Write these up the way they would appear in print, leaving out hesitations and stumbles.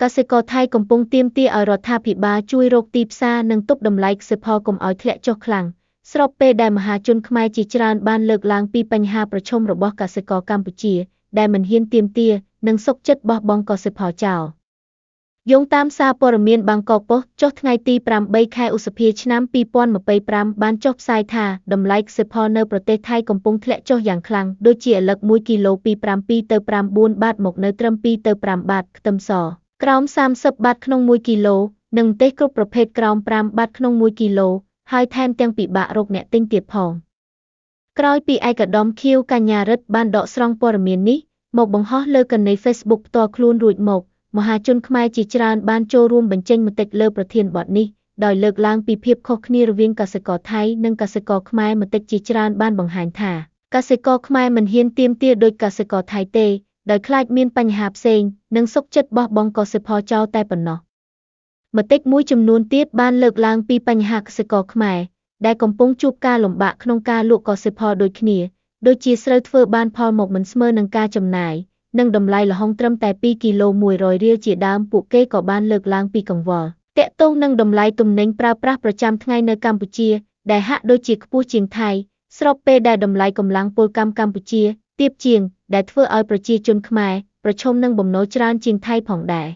កសិករថៃកំពុងទាមទារឲ្យរដ្ឋាភិបាលជួយរកទីផ្សារនិងទប់តម្លៃកសិផលកុំឲ្យធ្លាក់ចុះខ្លាំងស្របពេលដែលមហាជនខ្មែរជាច្រើនបានលើកឡើងពីបញ្ហាប្រឈមរបស់កសិករកម្ពុជាដែលមិនហ៊ានទាមទារនិងសុខចិត្តបោះបង់កសិផលចោលយោងតាមសារព័ត៌មានបាងកកប៉ុស្តិ៍ចុះថ្ងៃទី8 ខែឧសភាឆ្នាំ2025បានចុះផ្សាយថាតម្លៃកសិផលនៅប្រទេសថៃកំពុងធ្លាក់ចុះយ៉ាងខ្លាំងដូចជាឥឡូវ1គីឡូពី7ទៅ9បាតមកនៅត្រឹម2ទៅ5បាតខ្ទឹមសក្រោម30បាតក្នុង1គីឡូនិងម្ទេសគ្រប់ប្រភេទក្រោម5បាតក្នុង1គីឡូហើយថែមទាំងពិបាករកអ្នកទិញទៀតផងក្រោយពីឯកឧត្តមខៀវកញ្ញារិទ្ធបានដកស្រង់ព័ត៌មាននេះមកបង្ហោះលើកណ្ដាល Facebook ផ្ទាល់ខ្លួនរួចមកមហាជនខ្មែរជាច្រើនបានចូលរួមបញ្ចេញមតិលើប្រធានបទនេះដោយលើកឡើងពីភាពខុសគ្នារវាងកសិករថៃនិងកសិករខ្មែរមតិជាច្រើនបានបង្ហាញថាកសិករខ្មែរមិនហ៊ានទាមទារដោយកសិករថៃទេដោយខ្លាចមានបញ្ហាផ្សេងនិងសុខចិត្តបោះបង់កសិផលចោលតែប៉ុណ្ណោះមតិមួយចំនួនទៀតបានលើកឡើងពីបញ្ហាកសិករខ្មែរដែលកំពុងជួបការលំបាកក្នុងការលក់កសិផលដូចគ្នាដូចជាស្រូវធ្វើបានផលមកមិនស្មើនឹងការចំណាយនិងតម្លៃល្ហុងត្រឹមតែ2គីឡូ100រៀលជាដើមពួកគេក៏បានលើកឡើងពីកង្វល់ទាក់ទងនឹងតម្លៃទំនិញប្រើប្រាស់ប្រចាំថ្ងៃនៅកម្ពុជាដែលហាក់ដូចជាខ្ពស់ជាងថៃស្របពេលដែលតម្លៃកម្លាំងពលកម្មកម្ពុជាទាបជាងដែលធ្វើឲ្យប្រជាជនខ្មែរប្រឈមនឹងបំណុលច្រើនជាងថៃផងដែរ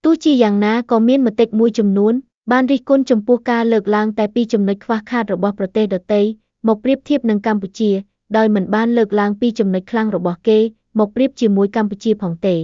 ទោះជាយ៉ាងណាក៏មានមតិមួយចំនួនបានរិះគន់ចំពោះការលើកឡើងតែពីចំណុចខ្វះខាតរបស់ប្រទេសដទៃមកប្រៀបធៀបនឹងកម្ពុជាដោយមិនបានលើកឡើងពីចំណុចខ្លាំងរបស់គេមកប្រៀបជាមួយកម្ពុជាផងទេ